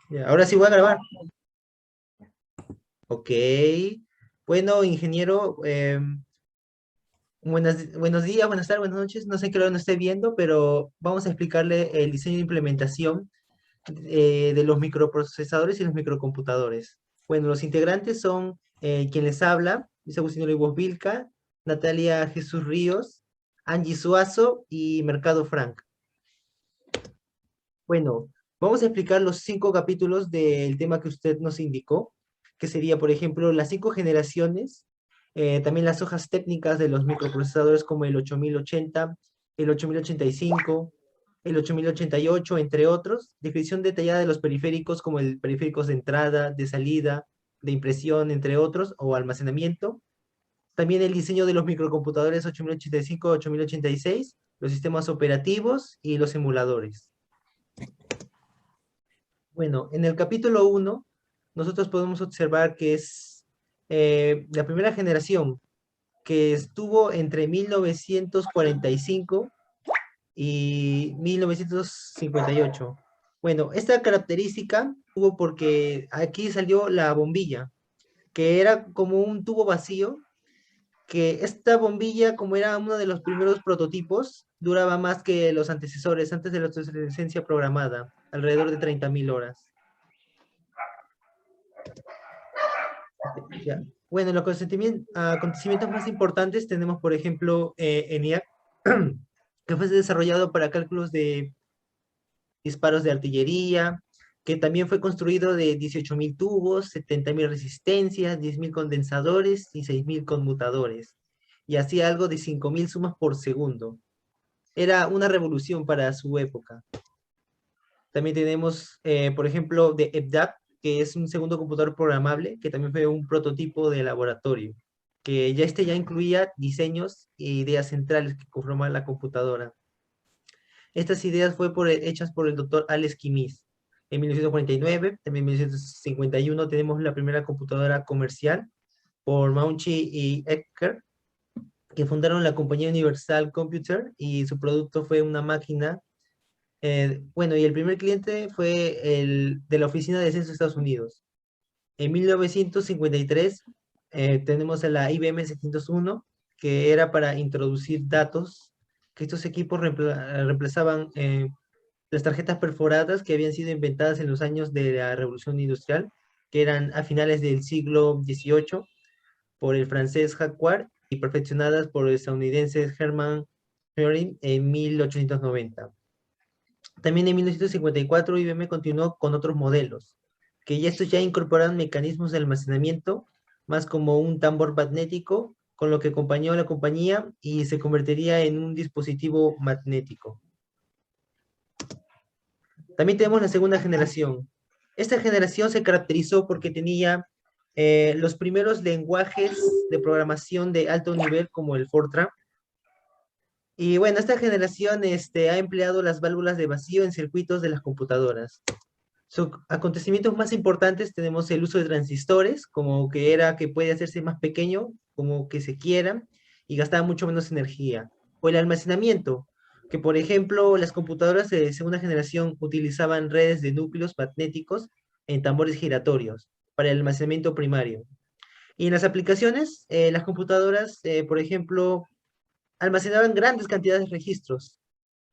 Ya, ahora sí voy a grabar. Ok. Bueno, ingeniero, buenos días, buenas tardes, buenas noches. No sé qué hora nos esté viendo, pero vamos a explicarle el diseño de implementación de los microprocesadores y los microcomputadores. Bueno, los integrantes son quien les habla, Luis Agustín Olivos Vilca, Natalia Jesús Ríos, Angie Suazo y Mercado Frank. Bueno, vamos a explicar los 5 capítulos del tema que usted nos indicó, que sería, por ejemplo, las 5 generaciones, también las hojas técnicas de los microprocesadores como el 8080, el 8085, el 8088, entre otros, descripción detallada de los periféricos como el periféricos de entrada, de salida, de impresión, entre otros, o almacenamiento. También el diseño de los microcomputadores 8085, 8086, los sistemas operativos y los emuladores. Bueno, en el capítulo 1, nosotros podemos observar que es la primera generación que estuvo entre 1945 y 1958. Bueno, esta característica tuvo porque aquí salió la bombilla, que era como un tubo vacío, que esta bombilla, como era uno de los primeros prototipos, duraba más que los antecesores, antes de la obsolescencia programada, alrededor de 30.000 horas. Ya. Bueno, los acontecimientos más importantes tenemos, por ejemplo, ENIAC, que fue desarrollado para cálculos de disparos de artillería, que también fue construido de 18.000 tubos, 70.000 resistencias, 10.000 condensadores y 6.000 conmutadores, y hacía algo de 5.000 sumas por segundo. Era una revolución para su época. También tenemos, por ejemplo, de EBDAP, que es un segundo computador programable, que también fue un prototipo de laboratorio, que ya incluía diseños e ideas centrales que conforman la computadora. Estas ideas hechas por el doctor Alex Kimis en 1949. También en 1951 tenemos la primera computadora comercial por Maunchy y Ecker, que fundaron la compañía Universal Computer, y su producto fue una máquina. Bueno, y el primer cliente fue el de la Oficina de Censo de Estados Unidos. En 1953 tenemos a la IBM 601, que era para introducir datos, que estos equipos reemplazaban las tarjetas perforadas que habían sido inventadas en los años de la Revolución Industrial, que eran a finales del siglo XVIII por el francés Jacquard y perfeccionadas por el estadounidense Hermann Göring en 1890. También en 1954 IBM continuó con otros modelos, que ya estos ya incorporaban mecanismos de almacenamiento, más como un tambor magnético, con lo que acompañó a la compañía y se convertiría en un dispositivo magnético. También tenemos la segunda generación. Esta generación se caracterizó porque tenía los primeros lenguajes de programación de alto nivel como el Fortran. Y bueno, esta generación ha empleado las válvulas de vacío en circuitos de las computadoras. Sus acontecimientos más importantes tenemos el uso de transistores, como que era que puede hacerse más pequeño, como que se quiera, y gastaba mucho menos energía. O el almacenamiento, que por ejemplo las computadoras de segunda generación utilizaban redes de núcleos magnéticos en tambores giratorios para el almacenamiento primario. Y en las aplicaciones, las computadoras, por ejemplo, almacenaban grandes cantidades de registros,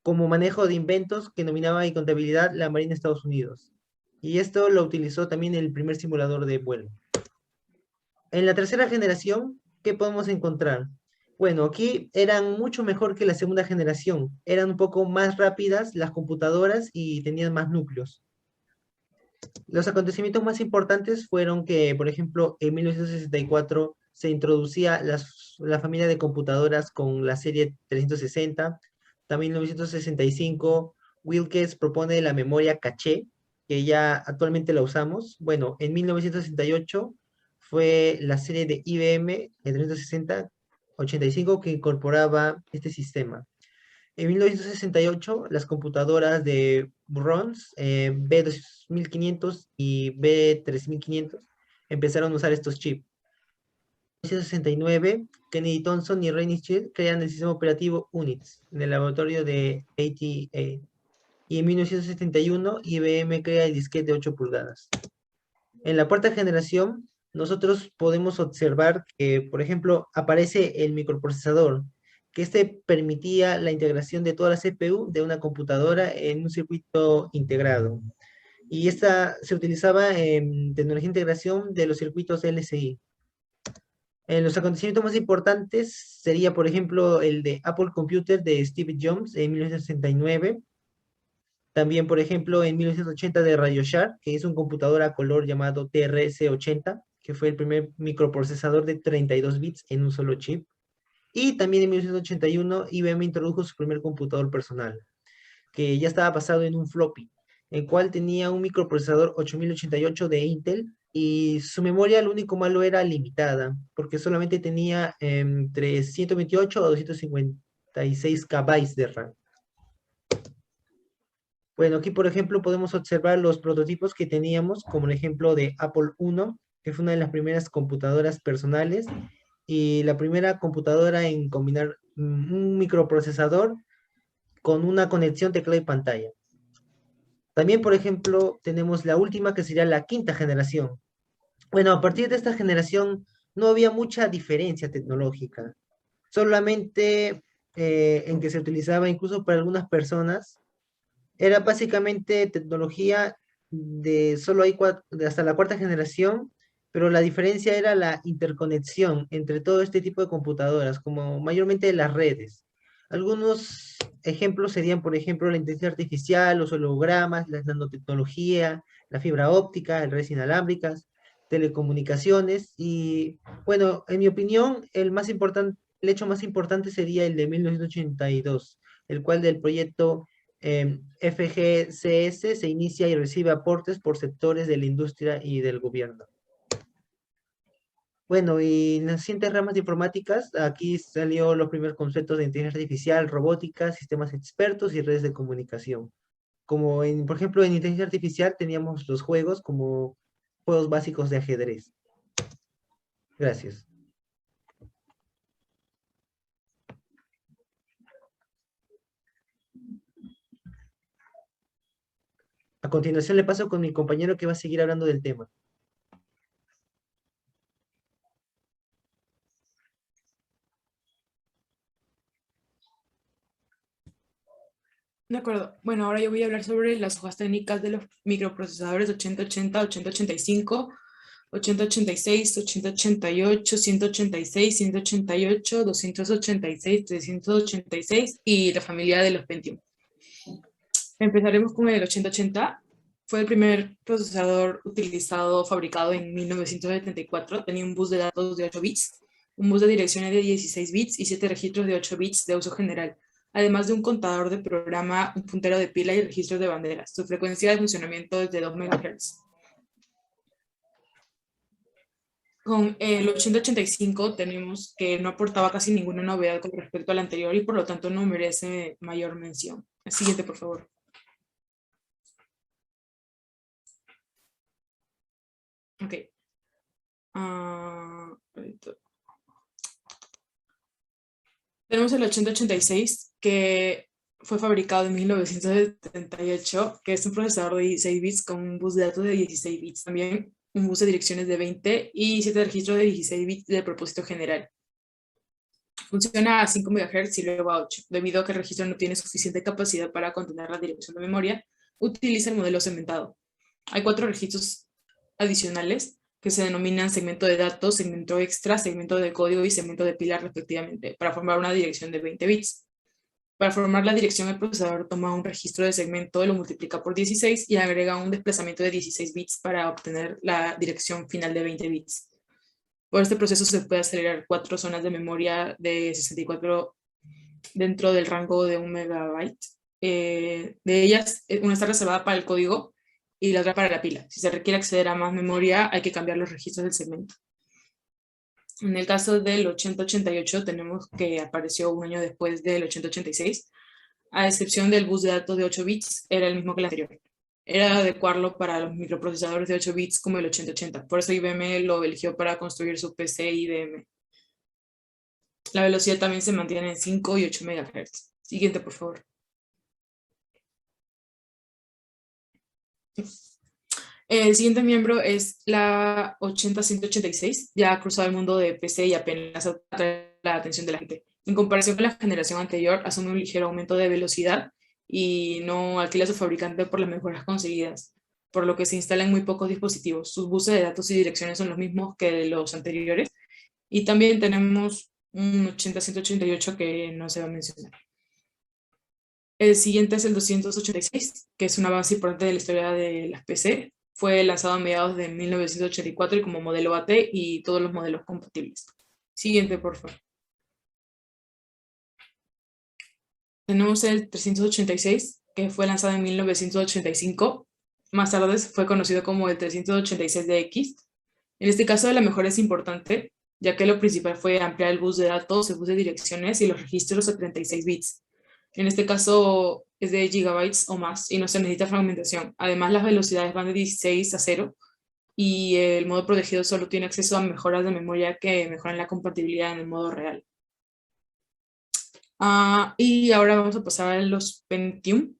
como manejo de inventos que nominaba y contabilidad la Marina de Estados Unidos. Y esto lo utilizó también el primer simulador de vuelo. En la tercera generación, ¿qué podemos encontrar? Bueno, aquí eran mucho mejor que la segunda generación. Eran un poco más rápidas las computadoras y tenían más núcleos. Los acontecimientos más importantes fueron que, por ejemplo, en 1964 se introducía la familia de computadoras con la serie 360. También en 1965, Wilkes propone la memoria caché, que ya actualmente la usamos. Bueno, en 1968 fue la serie de IBM, el 360 85, que incorporaba este sistema. En 1968, las computadoras de Burroughs, B2500 y B3500, empezaron a usar estos chips. En 1969, Kennedy Thompson y Rennie Schill crean el sistema operativo UNIX en el laboratorio de ATA. y en 1971 IBM crea el disquete de 8 pulgadas. En la cuarta generación, nosotros podemos observar que, por ejemplo, aparece el microprocesador, que este permitía la integración de toda la CPU de una computadora en un circuito integrado. Y esta se utilizaba en tecnología de integración de los circuitos LSI. Los acontecimientos más importantes sería, por ejemplo, el de Apple Computer de Steve Jobs en 1969. También, por ejemplo, en 1980 de RadioShack, que es un computador a color llamado TRS-80, que fue el primer microprocesador de 32 bits en un solo chip. Y también en 1981 IBM introdujo su primer computador personal, que ya estaba basado en un floppy, el cual tenía un microprocesador 8088 de Intel y su memoria lo único malo era limitada, porque solamente tenía entre 128 a 256 KB de RAM. Bueno, aquí por ejemplo podemos observar los prototipos que teníamos, como el ejemplo de Apple I, que fue una de las primeras computadoras personales y la primera computadora en combinar un microprocesador con una conexión teclado y pantalla. También, por ejemplo, tenemos la última que sería la quinta generación. Bueno, a partir de esta generación no había mucha diferencia tecnológica, solamente en que se utilizaba incluso para algunas personas era básicamente tecnología de solo hay hasta la cuarta generación, pero la diferencia era la interconexión entre todo este tipo de computadoras, como mayormente las redes. Algunos ejemplos serían, por ejemplo, la inteligencia artificial, los hologramas, la nanotecnología, la fibra óptica, las redes inalámbricas, telecomunicaciones y, bueno, en mi opinión, el hecho más importante sería el de 1982, el cual del proyecto FGCS se inicia y recibe aportes por sectores de la industria y del gobierno. Bueno, y en las siguientes ramas de informáticas, aquí salió los primeros conceptos de inteligencia artificial, robótica, sistemas expertos y redes de comunicación. Como en, por ejemplo, en inteligencia artificial teníamos los juegos como juegos básicos de ajedrez. Gracias. A continuación le paso con mi compañero que va a seguir hablando del tema. De acuerdo. Bueno, ahora yo voy a hablar sobre las hojas técnicas de los microprocesadores 8080, 8085, 8086, 8088, 186, 188, 286, 386 y la familia de los Pentium. Empezaremos con el 8080. Fue el primer procesador utilizado, fabricado en 1974. Tenía un bus de datos de 8 bits, un bus de direcciones de 16 bits y 7 registros de 8 bits de uso general, además de un contador de programa, un puntero de pila y registros de banderas. Su frecuencia de funcionamiento es de 2 MHz. Con el 8085 tenemos que no aportaba casi ninguna novedad con respecto al anterior y por lo tanto no merece mayor mención. El siguiente, por favor. Ok. Tenemos el 8086 que fue fabricado en 1978, que es un procesador de 16 bits con un bus de datos de 16 bits, también un bus de direcciones de 20 y 7 registros de 16 bits de propósito general. Funciona a 5 MHz y luego a 8. Debido a que el registro no tiene suficiente capacidad para contener la dirección de memoria, utiliza el modelo segmentado. Hay 4 registros adicionales que se denominan segmento de datos, segmento extra, segmento de código y segmento de pila respectivamente, para formar una dirección de 20 bits. Para formar la dirección, el procesador toma un registro de segmento, lo multiplica por 16 y agrega un desplazamiento de 16 bits para obtener la dirección final de 20 bits. Por este proceso se puede acelerar 4 zonas de memoria de 64 dentro del rango de 1 megabyte. De ellas, una está reservada para el código y la otra para la pila. Si se requiere acceder a más memoria, hay que cambiar los registros del segmento. En el caso del 8088 tenemos que apareció un año después del 8086, a excepción del bus de datos de 8 bits, era el mismo que el anterior. Era adecuarlo para los microprocesadores de 8 bits como el 8080. Por eso IBM lo eligió para construir su PC IBM. La velocidad también se mantiene en 5 y 8 MHz. Siguiente, por favor. El siguiente miembro es la 80186, ya ha cruzado el mundo de PC y apenas atrae la atención de la gente. En comparación con la generación anterior, asume un ligero aumento de velocidad y no alquila a su fabricante por las mejoras conseguidas, por lo que se instala en muy pocos dispositivos. Sus buses de datos y direcciones son los mismos que los anteriores. Y también tenemos un 80188 que no se va a mencionar. El siguiente es el 286, que es un avance importante de la historia de las PC. Fue lanzado a mediados de 1984 y como modelo AT y todos los modelos compatibles. Siguiente, por favor. Tenemos el 386, que fue lanzado en 1985. Más tarde fue conocido como el 386DX. En este caso, la mejora es importante, ya que lo principal fue ampliar el bus de datos, el bus de direcciones y los registros a 36 bits. En este caso es de gigabytes o más y no se necesita fragmentación. Además, las velocidades van de 16 a 0 y el modo protegido solo tiene acceso a mejoras de memoria que mejoran la compatibilidad en el modo real. Y ahora vamos a pasar a los Pentium,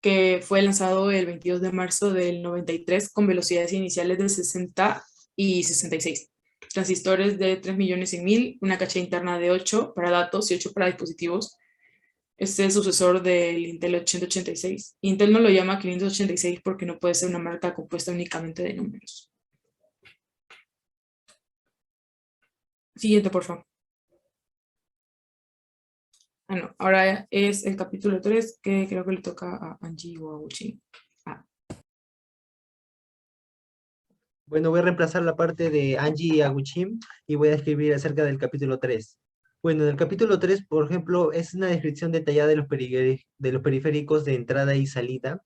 que fue lanzado el 22 de marzo del 93 con velocidades iniciales de 60 y 66. Transistores de 3.100.000, una caché interna de 8 para datos y 8 para dispositivos. Este es el sucesor del Intel 8086. Intel no lo llama 586 porque no puede ser una marca compuesta únicamente de números. Siguiente, por favor. No, ahora es el capítulo 3 que creo que le toca a Angie o a Uchi. Bueno, voy a reemplazar la parte de Angie Aguchim y voy a escribir acerca del capítulo 3. Bueno, en el capítulo 3, por ejemplo, es una descripción detallada de los periféricos de entrada y salida.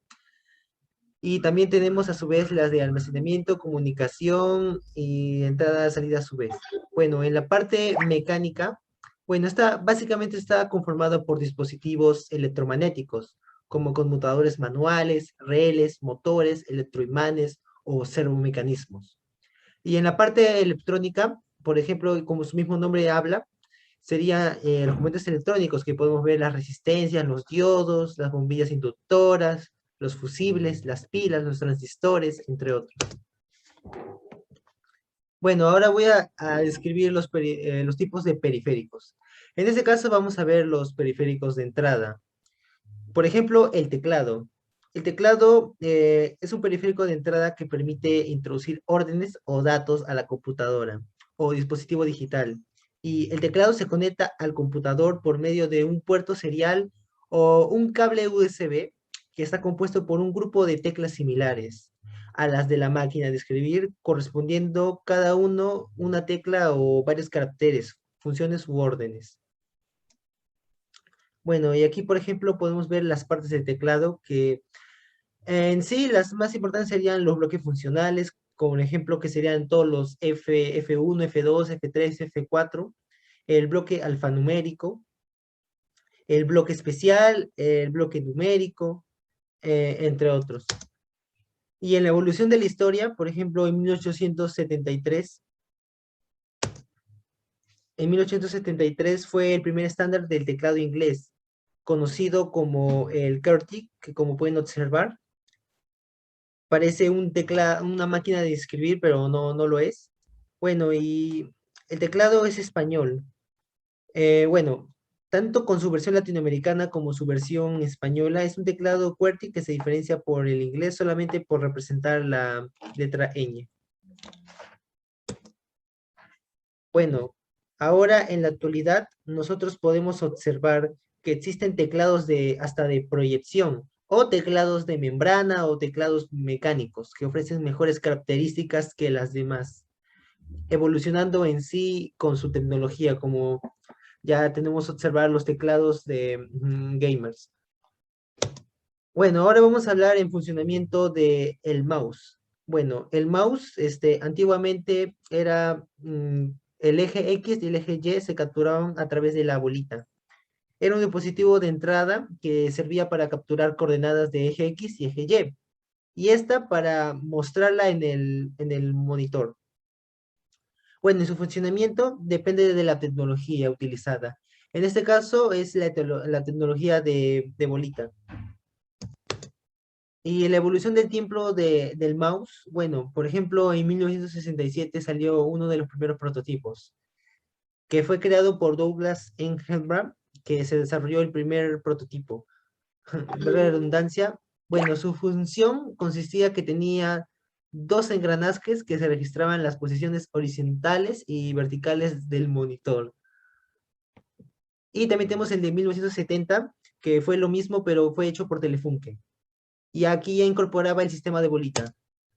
Y también tenemos a su vez las de almacenamiento, comunicación y entrada, salida a su vez. Bueno, en la parte mecánica, bueno, básicamente está conformada por dispositivos electromagnéticos, como conmutadores manuales, relés, motores, electroimanes o servomecanismos. Y en la parte electrónica, por ejemplo, como su mismo nombre habla, serían los componentes electrónicos que podemos ver las resistencias, los diodos, las bombillas inductoras, los fusibles, las pilas, los transistores, entre otros. Bueno, ahora voy a describir los tipos de periféricos. En este caso vamos a ver los periféricos de entrada. Por ejemplo, el teclado. El teclado es un periférico de entrada que permite introducir órdenes o datos a la computadora o dispositivo digital. Y el teclado se conecta al computador por medio de un puerto serial o un cable USB que está compuesto por un grupo de teclas similares a las de la máquina de escribir, correspondiendo cada uno una tecla o varios caracteres, funciones u órdenes. Bueno, y aquí, por ejemplo, podemos ver las partes del teclado que en sí las más importantes serían los bloques funcionales, como por ejemplo que serían todos los F1, F2, F3, F4, el bloque alfanumérico, el bloque especial, el bloque numérico, entre otros. Y en la evolución de la historia, por ejemplo, en 1873 fue el primer estándar del teclado inglés, conocido como el QWERTY, que como pueden observar, parece una máquina de escribir, pero no lo es. Bueno, y el teclado es español. Bueno, tanto con su versión latinoamericana como su versión española, es un teclado QWERTY que se diferencia por el inglés solamente por representar la letra ñ. Bueno, ahora en la actualidad nosotros podemos observar que existen teclados hasta de proyección o teclados de membrana o teclados mecánicos que ofrecen mejores características que las demás, evolucionando en sí con su tecnología, como ya tenemos que observar los teclados de gamers. Bueno, ahora vamos a hablar en funcionamiento de el mouse. Bueno, el mouse antiguamente era el eje X y el eje Y se capturaban a través de la bolita. Era un dispositivo de entrada que servía para capturar coordenadas de eje X y eje Y. Y esta para mostrarla en el monitor. Bueno, en su funcionamiento depende de la tecnología utilizada. En este caso es la tecnología de bolita. Y la evolución del tiempo del mouse, bueno, por ejemplo, en 1967 salió uno de los primeros prototipos, que fue creado por Douglas Engelbart, que se desarrolló el primer prototipo. De redundancia, bueno, su función consistía que tenía dos engranajes que se registraban las posiciones horizontales y verticales del monitor. Y también tenemos el de 1970, que fue lo mismo, pero fue hecho por Telefunken. Y aquí ya incorporaba el sistema de bolita.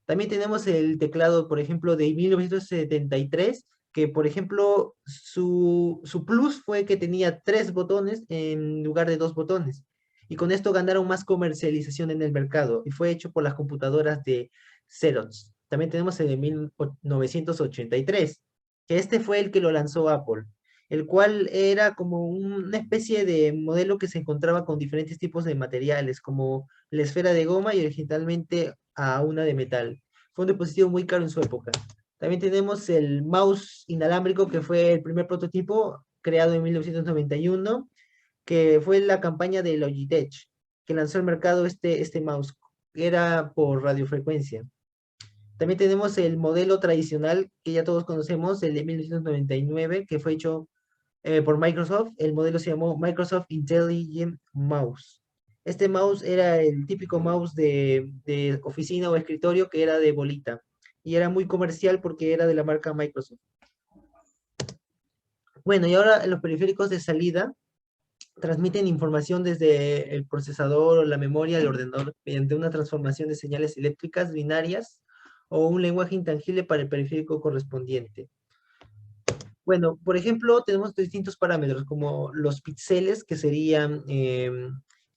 También tenemos el teclado, por ejemplo, de 1973, que por ejemplo, su plus fue que tenía 3 botones en lugar de 2 botones. Y con esto ganaron más comercialización en el mercado. Y fue hecho por las computadoras de Xerox. También tenemos el de 1983, que este fue el que lo lanzó Apple, el cual era como una especie de modelo que se encontraba con diferentes tipos de materiales, como la esfera de goma y originalmente a una de metal. Fue un dispositivo muy caro en su época. También tenemos el mouse inalámbrico, que fue el primer prototipo creado en 1991, que fue la campaña de Logitech, que lanzó al mercado este mouse, que era por radiofrecuencia. También tenemos el modelo tradicional que ya todos conocemos, el de 1999, que fue hecho por Microsoft. El modelo se llamó Microsoft Intelligent Mouse. Este mouse era el típico mouse de oficina o escritorio que era de bolita y era muy comercial porque era de la marca Microsoft. Bueno, y ahora los periféricos de salida transmiten información desde el procesador o la memoria del ordenador mediante una transformación de señales eléctricas binarias o un lenguaje intangible para el periférico correspondiente. Bueno, por ejemplo, tenemos distintos parámetros, como los píxeles, que serían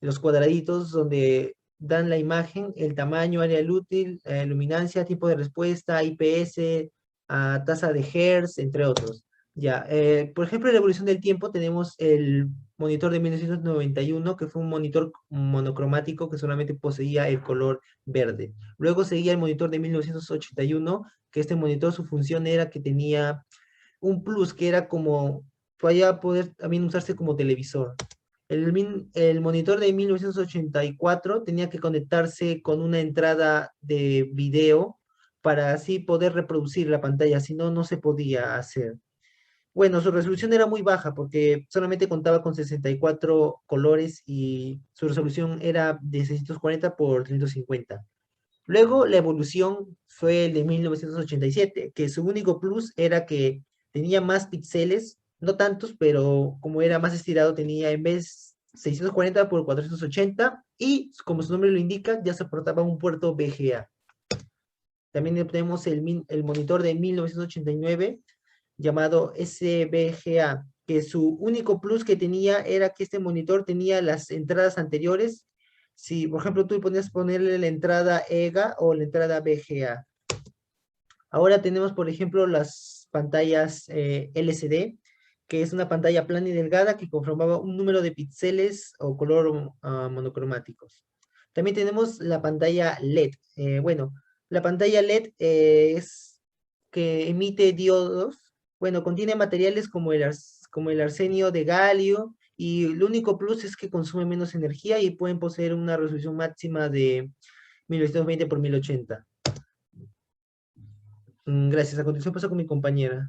los cuadraditos donde dan la imagen, el tamaño, área útil, luminancia, tiempo de respuesta, IPS, tasa de Hertz, entre otros. Ya, por ejemplo, en la evolución del tiempo tenemos el monitor de 1991, que fue un monitor monocromático que solamente poseía el color verde. Luego seguía el monitor de 1981, que este monitor, su función era que tenía un plus que era como, podía poder también usarse como televisor. El monitor de 1984 tenía que conectarse con una entrada de video para así poder reproducir la pantalla, si no, no se podía hacer. Bueno, su resolución era muy baja porque solamente contaba con 64 colores y su resolución era de 640 por 350. Luego la evolución fue el de 1987, que su único plus era que tenía más píxeles, no tantos, pero como era más estirado, tenía en vez 640 por 480 y como su nombre lo indica, ya soportaba un puerto VGA. También tenemos el monitor de 1989 llamado SVGA, que su único plus que tenía era que este monitor tenía las entradas anteriores. Si, por ejemplo, tú podías ponerle la entrada EGA o la entrada VGA. Ahora tenemos, por ejemplo, las pantallas LCD, que es una pantalla plana y delgada que conformaba un número de píxeles o color monocromáticos. También tenemos la pantalla LED. Bueno, la pantalla LED es que emite diodos. Bueno, contiene materiales como el arsenio de galio y el único plus es que consume menos energía y pueden poseer una resolución máxima de 1920 por 1080. Gracias. A continuación paso con mi compañera.